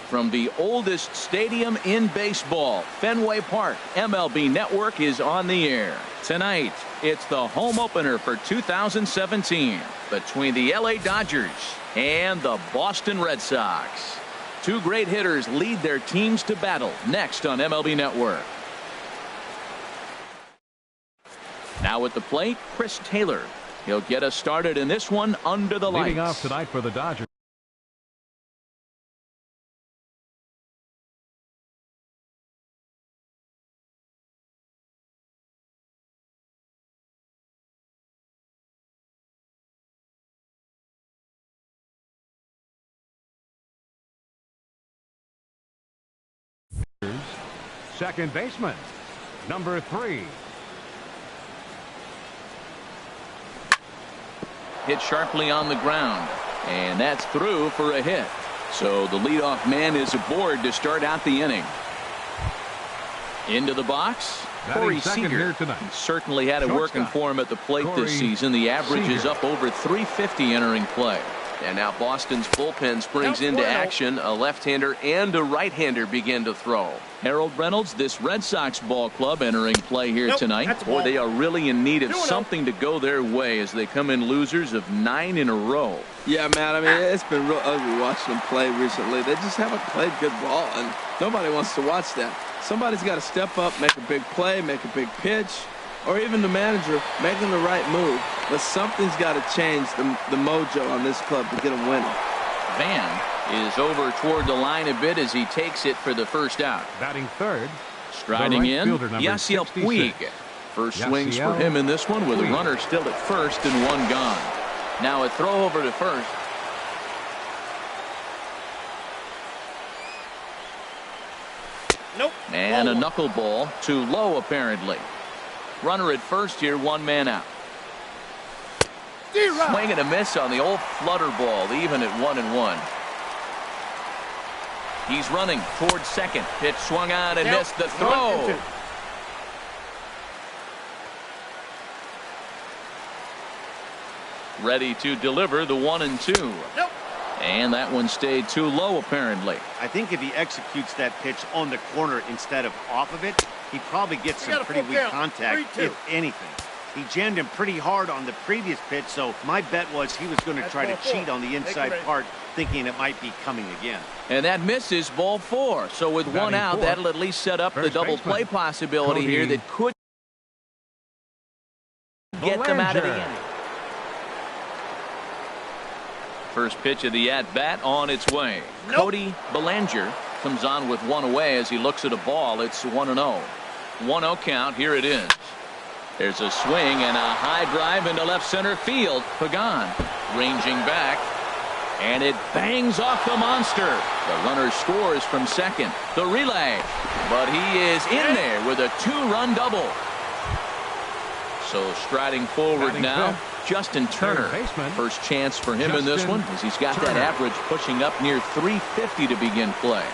From the oldest stadium in baseball, Fenway Park, MLB Network is on the air. Tonight, it's the home opener for 2017 between the LA Dodgers and the Boston Red Sox. Two great hitters lead their teams to battle next on MLB Network. Now at the plate, Chris Taylor. He'll get us started in this one under the lights. Leading off tonight for the Dodgers. Second baseman, number 3. Hit sharply on the ground, and that's through for a hit. So the leadoff man is aboard to start out the inning. Into the box, Corey Seager. He certainly had it working for him at the plate this season. The average is up over 350 entering play. And now Boston's bullpen springs into action. A left-hander and a right-hander begin to throw. Harold Reynolds, this Red Sox ball club entering play here tonight. Boy, they are really in need of something to go their way as they come in losers of 9 in a row. Yeah, man, I mean, it's been real ugly watching them play recently. They just haven't played good ball, and nobody wants to watch that. Somebody's got to step up, make a big play, make a big pitch, or even the manager making the right move. But something's got to change the mojo on this club to get them winning. Van is over toward the line a bit as he takes it for the first out. Batting third. Striding in, Yasiel Puig. First swings for him in this one with a runner still at first and one gone. Now a throw over to first. Nope. And a knuckleball too low apparently. Runner at first here, one man out. Swing and a miss on the old flutter ball, even at 1-1. He's running towards second. Pitch swung on and missed the throw. Ready to deliver the 1-2. And that one stayed too low apparently. I think if he executes that pitch on the corner instead of off of it, he probably gets some pretty weak contact, if anything. He jammed him pretty hard on the previous pitch, so my bet was he was going to try to cheat on the inside part, thinking it might be coming again. And that misses, ball 4. So with one out, that'll at least set up the double play possibility here that could get them out of the inning. First pitch of the at-bat on its way. Cody Bellinger comes on with one away as he looks at a ball. It's 1-0. 1-0 count. Here it is. There's a swing and a high drive into left center field. Pagan ranging back, and it bangs off the monster. The runner scores from second. The relay, but he is in there with a 2-run double. So striding forward now, Justin Turner. First chance for him in this one as he's got that average pushing up near 350 to begin play.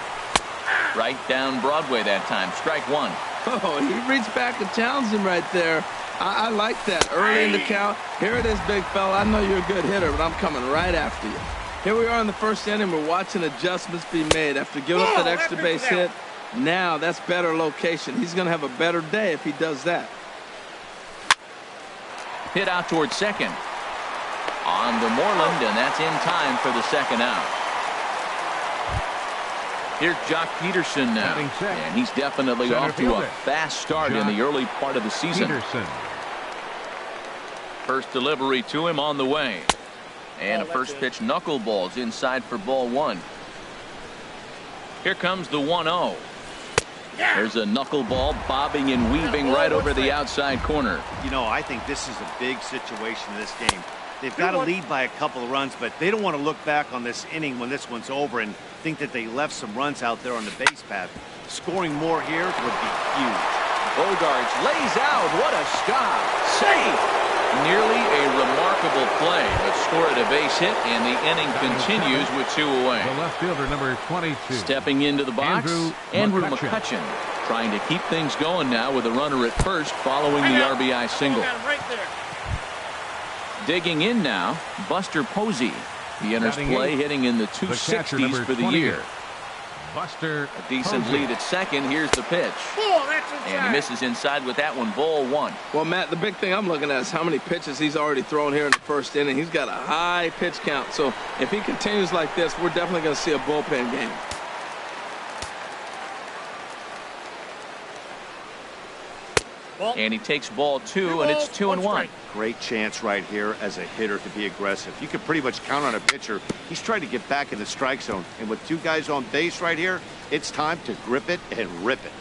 Right down Broadway that time. Strike one. Oh, he reached back to Townsend right there. I like that. Early in the count. Here it is, big fella. I know you're a good hitter, but I'm coming right after you. Here we are in the first inning. We're watching adjustments be made after giving up that extra base hit. Now that's better location. He's going to have a better day if he does that. Hit out towards second on the Moreland, and that's in time for the second out. Here's Jock Peterson now, and he's definitely off to a fast start in the early part of the season. First delivery to him on the way, and a first pitch knuckleball's inside for ball 1. Here comes the 1-0. There's a knuckleball bobbing and weaving right over the outside corner. You know, I think this is a big situation in this game. They've got to lead by a couple of runs, but they don't want to look back on this inning when this one's over and think that they left some runs out there on the base path. Scoring more here would be huge. Bogarts lays out. What a stop. Safe. Nearly a remarkable play, but scored a base hit, and the inning continues with 2 away. The left fielder, number 22. Stepping into the box, Andrew McCutchen, trying to keep things going now with a runner at first following the RBI single. Digging in now, Buster Posey. He enters play hitting in the 260s for the year. Buster A decent Posey. lead at second. Here's the pitch. And he misses inside with that one. Ball one. Well, Matt, the big thing I'm looking at is how many pitches he's already thrown here in the first inning. He's got a high pitch count. So if he continues like this, we're definitely going to see a bullpen game. And he takes ball two, and it's 2-1. Great chance right here as a hitter to be aggressive. You can pretty much count on a pitcher. He's trying to get back in the strike zone. And with two guys on base right here, it's time to grip it and rip it.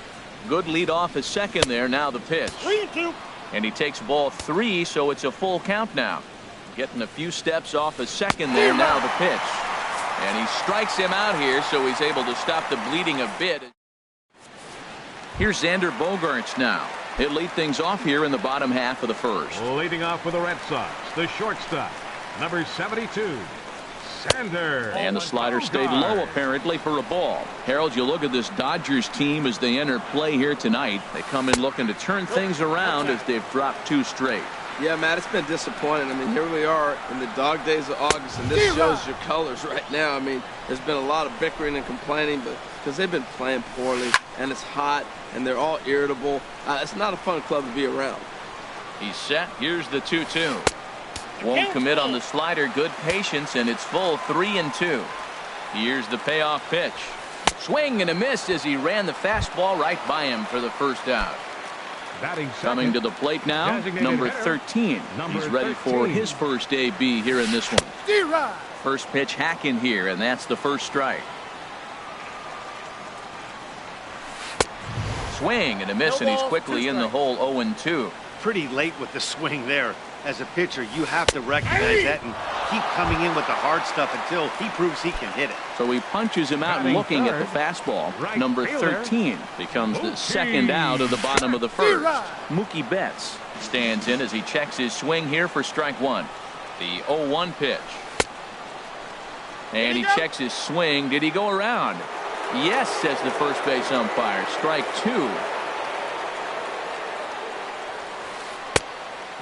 Good lead off at second there. Now the pitch. 3-2. And he takes ball three, so it's a full count now. Getting a few steps off at second there. Now the pitch. And he strikes him out here, so he's able to stop the bleeding a bit. Here's Xander Bogaerts now. He'll lead things off here in the bottom half of the first. Leading off for the Red Sox, the shortstop, number 72, Sander. And the slider stayed low apparently for a ball. Harold, you look at this Dodgers team as they enter play here tonight. They come in looking to turn things around as they've dropped two straight. Yeah, Matt, it's been disappointing. I mean, here we are in the dog days of August, and this shows your colors right now. I mean, there's been a lot of bickering and complaining, but because they've been playing poorly, and it's hot, and they're all irritable. It's not a fun club to be around. He's set. Here's the 2-2. Won't commit on the slider. Good patience, and it's full 3-2. Here's the payoff pitch. Swing and a miss as he ran the fastball right by him for the first out. Batting second, Coming to the plate now, number 13. He's ready for his first AB here in this one. First pitch hacking here, and that's the first strike. Swing and a miss, and he's quickly in the hole 0-2. Pretty late with the swing there. As a pitcher, you have to recognize that and keep coming in with the hard stuff until he proves he can hit it. So he punches him out Batting looking at third, the fastball. right Number fielder, 13 becomes the Mookie. second out of the bottom of the first. Mookie Betts stands in as he checks his swing here for strike one. The 0-1 pitch. And he checks his swing. Did he go around? Yes, says the first base umpire. Strike two.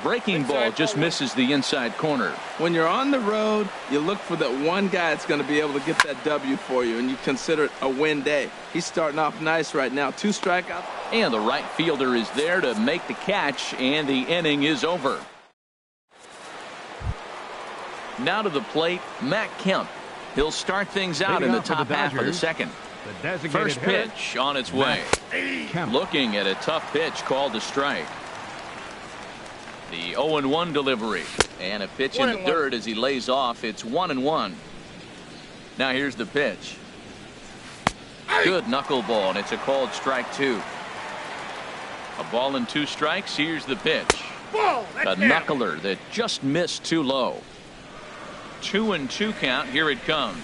Breaking ball just misses the inside corner. When you're on the road, you look for that one guy that's going to be able to get that W for you, and you consider it a win day. He's starting off nice right now. 2 strikeouts. And the right fielder is there to make the catch, and the inning is over. Now to the plate, Matt Kemp. He'll start things out in the top half of the second. the designated First hitter, pitch on its way. Kemp. Looking at a tough pitch called a strike. The 0-1 delivery. And a pitch in the dirt as he lays off. It's 1-1. Now here's the pitch. Good knuckleball, and it's a called strike two. A ball and 2 strikes. Here's the pitch. A knuckler that just missed too low. 2-2 count. Here it comes.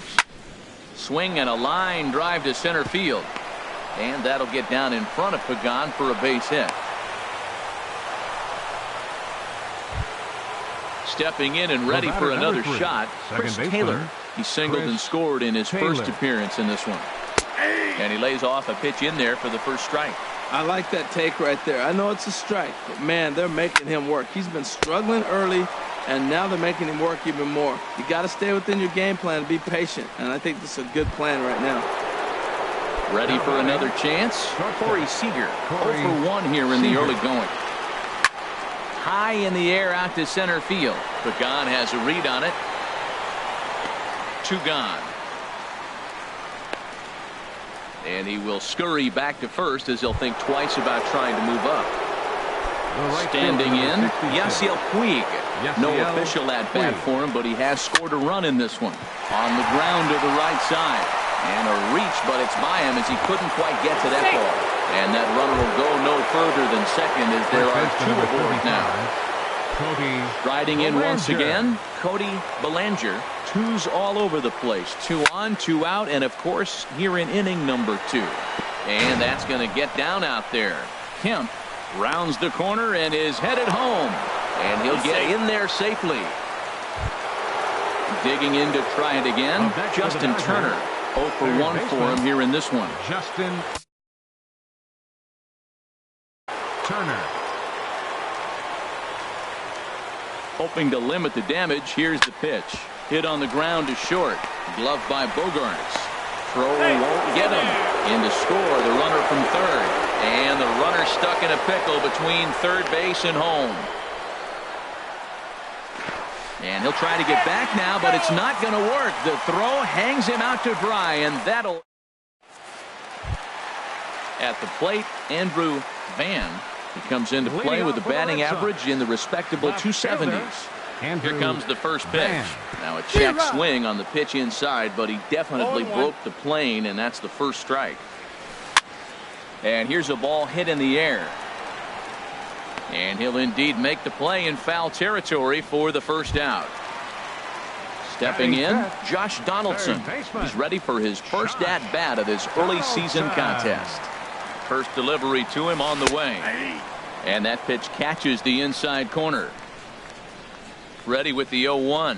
Swing and a line drive to center field. And that'll get down in front of Pagan for a base hit. Stepping in and ready for another shot, Chris Taylor. He singled and scored in his first appearance in this one. And he lays off a pitch in there for the first strike. I like that take right there. I know it's a strike, but man, they're making him work. He's been struggling early, and now they're making him work even more. You got to stay within your game plan and be patient, and I think this is a good plan right now. Ready for another chance? Corey Seager, 0 for 1 here in the early going. High in the air out to center field. Pagan has a read on it. 2 gone. And he will scurry back to first as he'll think twice about trying to move up. Standing in, Yasiel Puig. No official at bat for him, but he has scored a run in this one. On the ground to the right side. And a reach, but it's by him as he couldn't quite get to that ball. And that runner will go no further than second as there are 2 aboard now. Riding in once again, Cody Bellinger. 2s all over the place. 2 on, 2 out, and of course here in inning number 2. And that's going to get down out there. Kemp rounds the corner and is headed home. And he'll get in there safely. Digging in to try it again, Justin Turner. 0 for 1 for him here in this one. Justin Turner. Hoping to limit the damage. Here's the pitch. Hit on the ground to short. Gloved by Bogaerts. throw won't get him. In to score, the runner from third. And the runner stuck in a pickle between third base and home. And he'll try to get back now, but it's not going to work. The throw hangs him out to dry, and that'll... At the plate, Andrew Van. He comes into play with a batting average in the respectable 270s. Here comes the first pitch. Now a check swing on the pitch inside, but he definitely broke the plane, and that's the first strike. And here's a ball hit in the air. And he'll indeed make the play in foul territory for the first out. Stepping in, Josh Donaldson. He's ready for his first at-bat of this early season contest. First delivery to him on the way. And that pitch catches the inside corner. Ready with the 0-1. A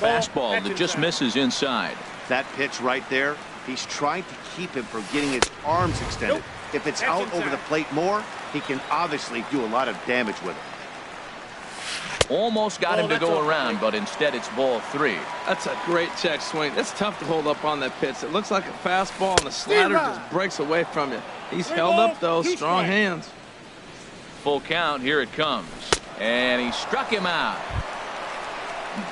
fastball that just misses inside. That pitch right there, he's trying to keep him from getting his arms extended. If it's out over the plate more, he can obviously do a lot of damage with it. Almost got him to go around, but instead it's ball 3. That's a great check swing. It's tough to hold up on that pitch. It looks like a fastball, and the slider just breaks away from you. He's held up, though. Strong hands. Full count. Here it comes. And he struck him out.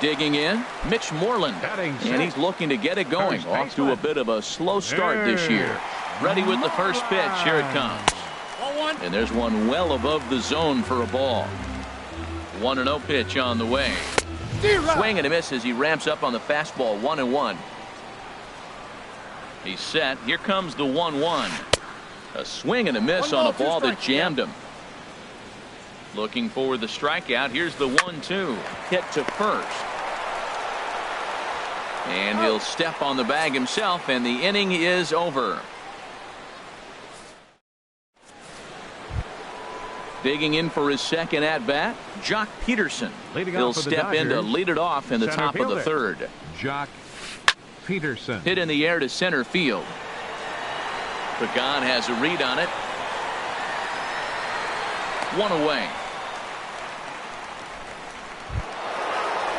Digging in, Mitch Moreland. And he's looking to get it going. Off to a bit of a slow start this year. Ready with the first pitch. Here it comes. And there's one well above the zone for a ball. 1-0 pitch on the way. Swing and a miss as he ramps up on the fastball. 1-1. He's set. Here comes the 1-1. A swing and a miss on a ball that jammed him. Looking for the strikeout. Here's the 1-2. Hit to first. And he'll step on the bag himself, and the inning is over. Digging in for his second at-bat, Jock Peterson. He'll step in to lead it off in the top of the third. Jock Peterson. Hit in the air to center field. Pagan has a read on it. 1 away.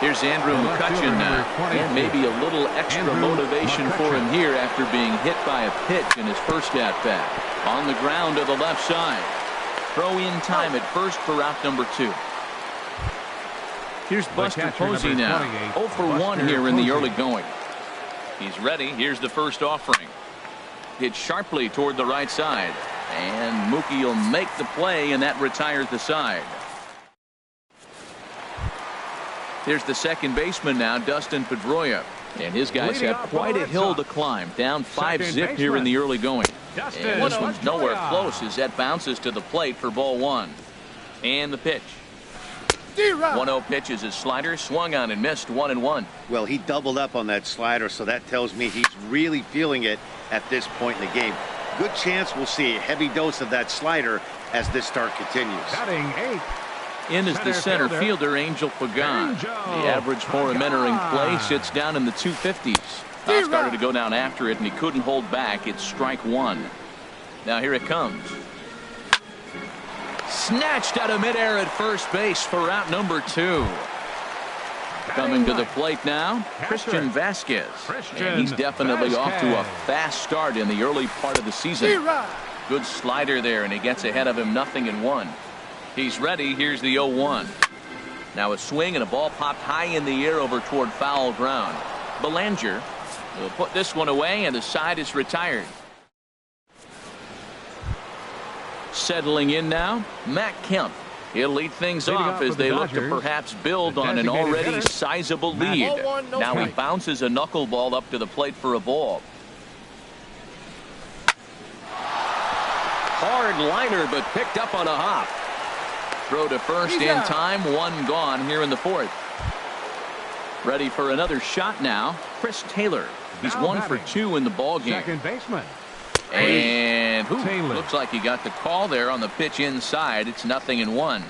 Here's Andrew McCutcheon now, and maybe a little extra motivation for him here after being hit by a pitch in his first at-bat. On the ground to the left side. Throw in time at first for out number 2. Here's Buster Posey now. 0 for 1 here in the early going. He's ready. Here's the first offering. Hit sharply toward the right side. And Mookie will make the play, and that retires the side. Here's the second baseman now, Dustin Pedroia. And his guys have quite a hill to climb. Down 5-zip here in the early going. And this one's nowhere close as that bounces to the plate for ball 1. And the pitch. 1-0 pitch is his slider, swung on and missed. 1-1. Well, he doubled up on that slider, so that tells me he's really feeling it at this point in the game. Good chance we'll see a heavy dose of that slider as this start continues. Batting 8. In is the center fielder, Angel Pagan. The average for him entering play sits down in the 250s. Started to go down after it, and he couldn't hold back. It's strike 1. Now here it comes. Snatched out of midair at first base for out number 2. Coming to the plate now, Christian Vasquez. And he's definitely off to a fast start in the early part of the season. Good slider there, and he gets ahead of him 0-1. He's ready. Here's the 0-1. Now a swing and a ball popped high in the air over toward foul ground. Belanger will put this one away, and the side is retired. Settling in now, Matt Kemp. He'll lead things off as they look to perhaps build on an already sizable lead. Now he bounces a knuckleball up to the plate for a ball. Hard liner, but picked up on a hop. Throw to first in time. 1 gone here in the 4th. Ready for another shot now, Chris Taylor. He's 1 for 2 in the ball game. Second baseman. And looks like he got the call there on the pitch inside. It's 0-1.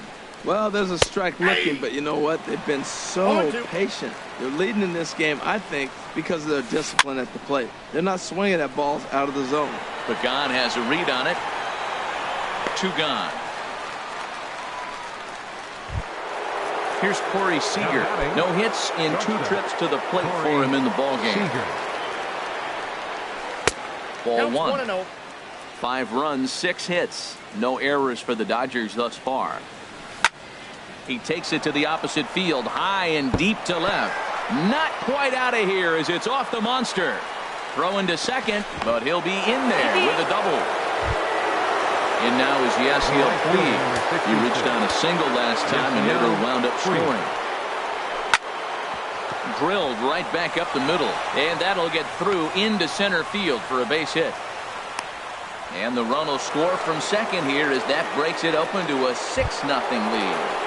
Well, there's a strike looking, but you know what? They've been so patient. They're leading in this game, I think, because of their discipline at the plate. They're not swinging at balls out of the zone. Pagan has a read on it. 2 gone. Here's Corey Seager. No hits in 2 trips to the plate for him in the ballgame. Ball one. 5 runs, 6 hits. No errors for the Dodgers thus far. He takes it to the opposite field, high and deep to left. Not quite out of here as it's off the monster. Throw into second, but he'll be in there with a double. And now is Yasiel Puig. He reached on a single last time and never wound up scoring. Drilled right back up the middle, and that'll get through into center field for a base hit. And the run will score from second here as that breaks it open to a 6-0 lead.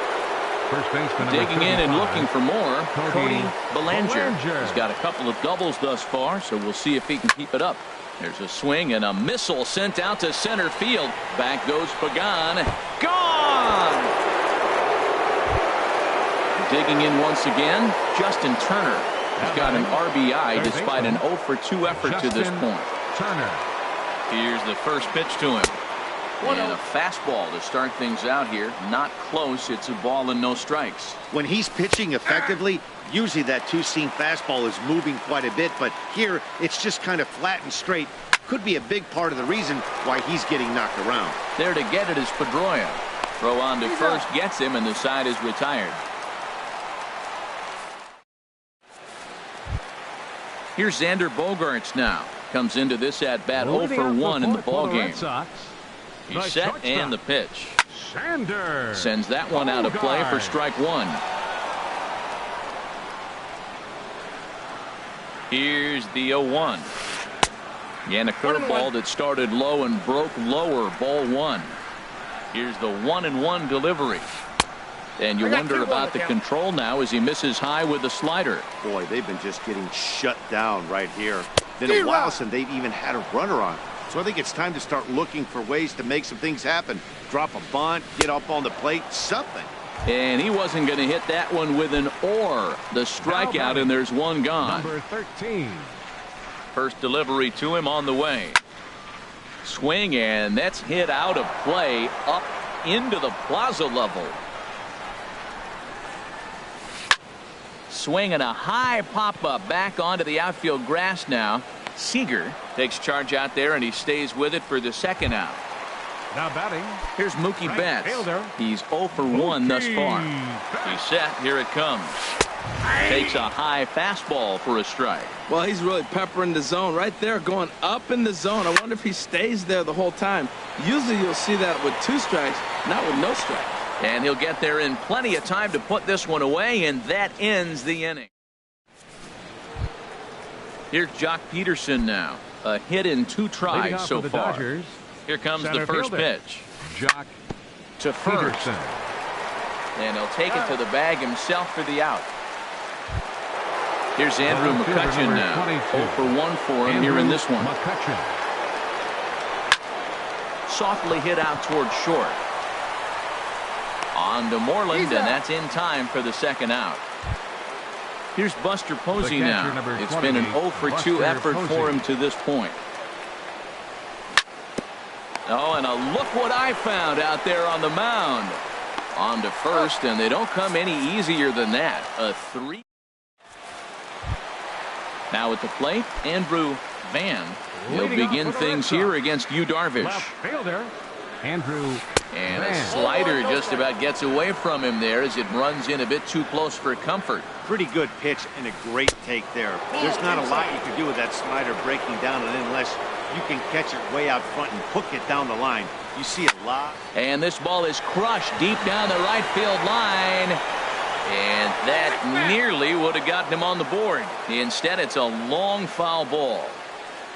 Digging in and looking for more, Cody Bellinger. He's got a couple of doubles thus far, so we'll see if he can keep it up. There's a swing and a missile sent out to center field. Back goes Pagan. Gone! Digging in once again, Justin Turner. He's got an RBI despite an 0-for-2 effort to this point. Turner. Here's the first pitch to him. And a fastball to start things out here. Not close. It's a ball and no strikes. When he's pitching effectively, usually that two-seam fastball is moving quite a bit, but here it's just kind of flat and straight. Could be a big part of the reason why he's getting knocked around. There to get it is Pedroia. Throw on to first gets him, and the side is retired. Here's Xander Bogaerts now. Comes into this at-bat 0-for-1 in the ballgame. He's set and the pitch. Sends that one out of play for strike one. Here's the 0-1. And a curveball that started low and broke lower. Ball one. Here's the 1-1 delivery. And you wonder about the control now as he misses high with the slider. Boy, they've been just getting shut down right here. Been a while since they've even had a runner on. So I think it's time to start looking for ways to make some things happen. Drop a bunt, get up on the plate, something. And he wasn't going to hit that one with an or. The strikeout, and there's one gone. Number 13. First delivery to him on the way. Swing, and that's hit out of play up into the plaza level. Swing and a high pop-up back onto the outfield grass now. Seager takes charge out there, and he stays with it for the second out. Now batting. Here's Mookie Betts. Fielder. He's 0-for-1 thus far. He's set. Here it comes. Takes a high fastball for a strike. Well, he's really peppering the zone right there, going up in the zone. I wonder if he stays there the whole time. Usually you'll see that with 2 strikes, not with no strikes. And he'll get there in plenty of time to put this one away, and that ends the inning. Here's Jock Peterson now. A hit in 2 tries so far. Dodgers, here comes the first pitch. Jock to first. Peterson. And he'll take it to the bag himself for the out. Here's Andrew McCutchen now. 0-for-1 for him here in this one. McCutchen. Softly hit out towards short. On to Moreland, and that's in time for the second out. Here's Buster Posey now. It's been an 0-for-2 effort for him to this point. Oh, and look what I found out there on the mound. On to first, and they don't come any easier than that. A 3. Now at the plate, Andrew Van. He'll begin things here against Yu Darvish. Left fielder, Andrew. And a slider just about gets away from him there as it runs in a bit too close for comfort. Pretty good pitch and a great take there. There's not a lot you can do with that slider breaking down and unless you can catch it way out front and hook it down the line. You see a lot. And this ball is crushed deep down the right field line. And that nearly would have gotten him on the board. Instead, it's a long foul ball.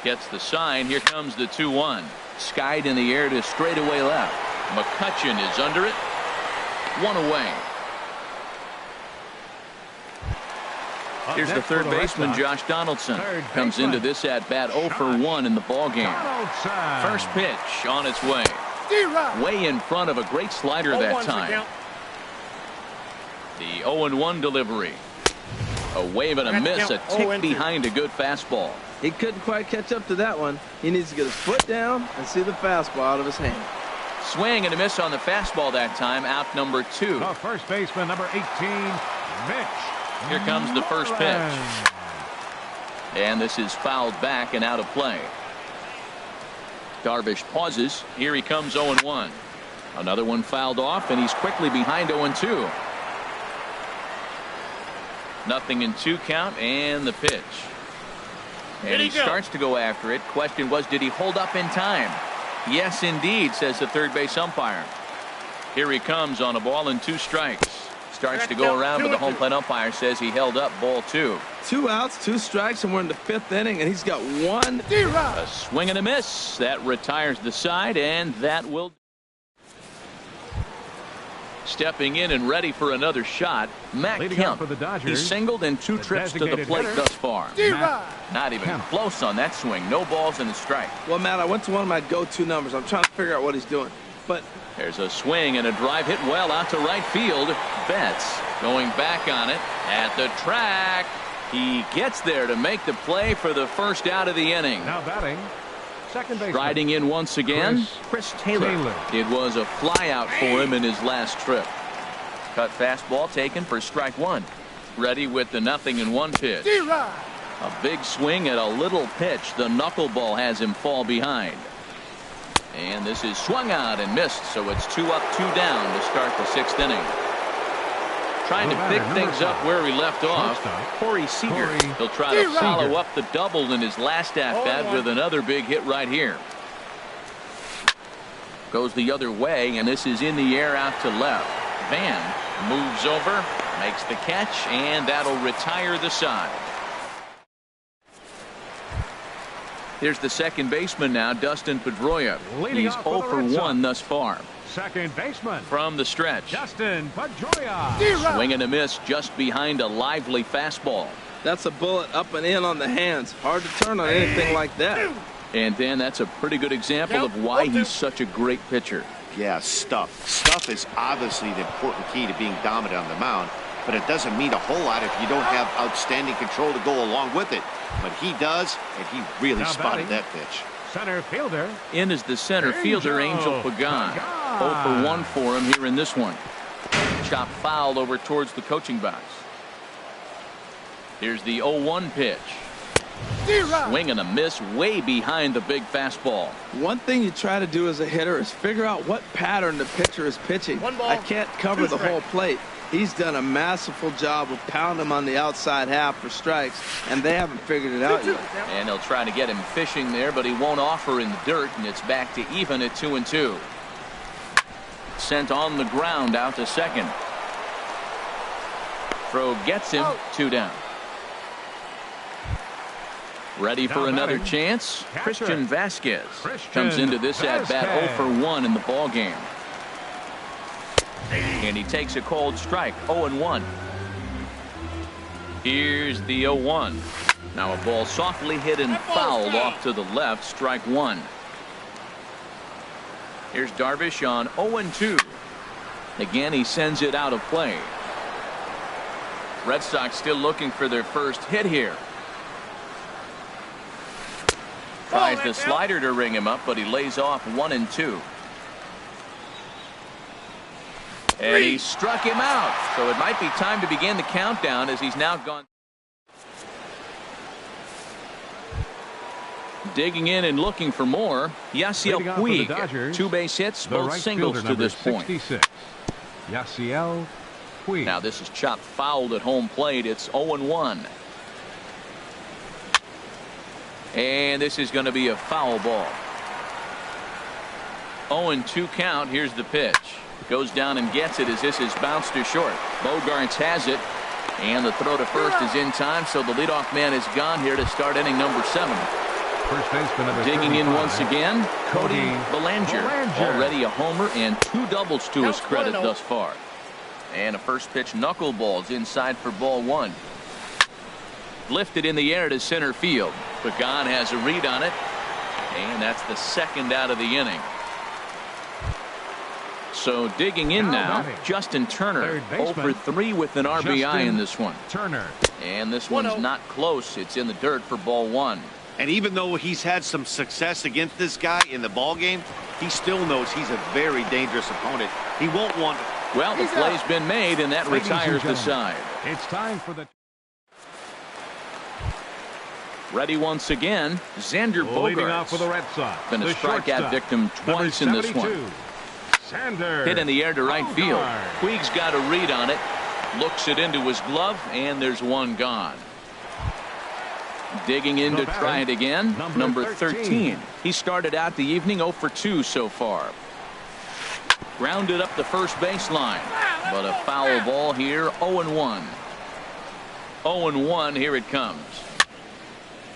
Gets the sign. Here comes the 2-1. Skied in the air to straightaway left. McCutchen is under it. 1 away. Here's the third baseman, Josh Donaldson. Comes into this at-bat 0-for-1 in the ballgame. First pitch on its way. Way in front of a great slider that time. The 0-1 delivery. A wave and a miss, a tick behind a good fastball. He couldn't quite catch up to that one. He needs to get his foot down and see the fastball out of his hand. Swing and a miss on the fastball that time. Out number 2. The first baseman, number 18, Mitch. Here comes the first pitch. And this is fouled back and out of play. Darvish pauses. Here he comes 0-1. Another one fouled off, and he's quickly behind 0-2. 0-2 count, and the pitch. And he starts to go after it. Question was, did he hold up in time? Yes, indeed, says the third base umpire. Here he comes on a ball and 2 strikes. Starts to go around, but the home plate umpire says he held up ball 2. 2 outs, 2 strikes, and we're in the 5th inning, and he's got 1. A swing and a miss. That retires the side, and that will. Stepping in and ready for another shot, Matt Kemp. For the Dodgers, he singled in 2 trips to the plate thus far. Not even close on that swing. No balls and a strike. Well, Matt, I went to one of my go-to numbers. I'm trying to figure out what he's doing. But there's a swing and a drive hit well out to right field. Betts going back on it at the track. He gets there to make the play for the first out of the inning. Now batting, second baseman. Riding in once again, Chris Taylor. It was a flyout for him in his last trip. Cut fastball taken for strike 1. Ready with the 0-1 pitch. A big swing at a little pitch. The knuckleball has him fall behind. And this is swung out and missed, so it's 2 up, 2 down to start the 6th inning. Trying to pick things up where he left off. Corey Seager. He'll try to follow up the double in his last at-bat with another big hit right here. Goes the other way, and this is in the air out to left. Van moves over, makes the catch, and that'll retire the side. Here's the second baseman now, Dustin Pedroia. He's 0 for 1 thus far. Second baseman from the stretch. Dustin Pedroia. Swing and a miss just behind a lively fastball. That's a bullet up and in on the hands. Hard to turn on anything like that. And Dan, that's a pretty good example of why he's such a great pitcher. Yeah, stuff. Stuff is obviously the important key to being dominant on the mound, but it doesn't mean a whole lot if you don't have outstanding control to go along with it. But he does, and he really spotted that pitch. Center fielder. In is the center fielder, Angel Pagan. 0 for 1 for him here in this one. Chop fouled over towards the coaching box. Here's the 0-1 pitch. Swing and a miss way behind the big fastball. One thing you try to do as a hitter is figure out what pattern the pitcher is pitching. I can't cover the whole plate. He's done a masterful job of pounding him on the outside half for strikes, and they haven't figured it out yet. And they'll try to get him fishing there, but he won't offer in the dirt, and it's back to even at 2-2. Sent on the ground out to second. Throw gets him, 2 down. Ready for another chance. Christian Vasquez comes into this at bat 0 for 1 in the ball game. And he takes a cold strike, 0-1. Here's the 0-1. Now a ball softly hit and fouled off to the left, strike 1. Here's Darvish on 0-2. Again, he sends it out of play. Red Sox still looking for their first hit here. Tries the slider to ring him up, but he lays off 1-2. And he struck him out. So it might be time to begin the countdown as he's now gone. Digging in and looking for more. Yasiel Puig. 2 base hits, both singles to this point. 66. Yasiel Puig. Now this is chopped fouled at home plate. It's 0-1. And this is going to be a foul ball. 0-2 count. Here's the pitch. Goes down and gets it as this is bounced to short. Bogarts has it. And the throw to first is in time, so the leadoff man is gone here to start inning number 7. First baseman number Digging in once again, Cody Bellinger. Already a homer and 2 doubles to his credit thus far. And a first pitch knuckleballs inside for ball 1. Lifted in the air to center field. Pagan has a read on it. And that's the second out of the inning. So digging in now, Justin Turner, 0 for 3 with an RBI in this one. Turner. And this one's not close. It's in the dirt for ball 1. And even though he's had some success against this guy in the ball game, he still knows he's a very dangerous opponent. He won't want it. Well, the play's been made, and that retires the side. It's time for the Ready once again, Xander Leading off for the Bogaerts. Red Sox. Been a the strikeout shortstop, victim twice in number this one. 72, Sander. Hit in the air to right field. Bogaerts. Puig's got a read on it. Looks it into his glove, and there's one gone. Digging in to try it again, number 13. He started out the evening 0 for 2 so far. Grounded up the first baseline, but a foul ball here, 0-1. 0-1, here it comes.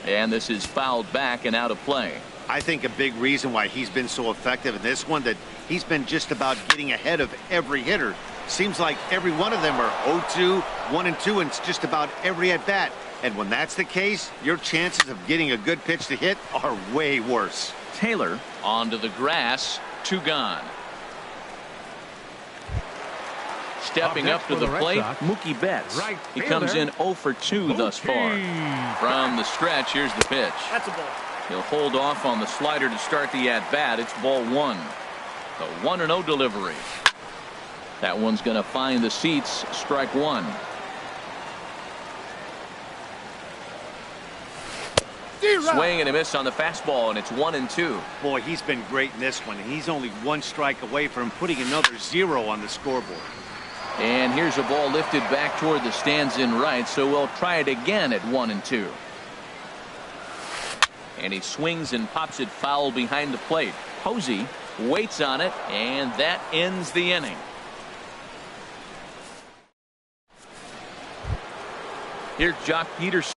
And this is fouled back and out of play. I think a big reason why he's been so effective in this one, that he's been just about getting ahead of every hitter. Seems like every one of them are 0-2, 1-2, and it's just about every at-bat. And when that's the case, your chances of getting a good pitch to hit are way worse. Taylor onto the grass, 2 gone. Stepping up to the plate, Mookie Betts. He comes in 0 for 2 thus far. From the stretch, here's the pitch. That's a ball. He'll hold off on the slider to start the at-bat. It's ball 1. The 1-0 delivery. That one's going to find the seats. Strike 1. Swing and a miss on the fastball, and it's 1-2. Boy, he's been great in this one, and he's only 1 strike away from putting another 0 on the scoreboard. And here's a ball lifted back toward the stands in right, so we'll try it again at 1-2. And he swings and pops it foul behind the plate. Posey waits on it, and that ends the inning. Here's Jock Peterson.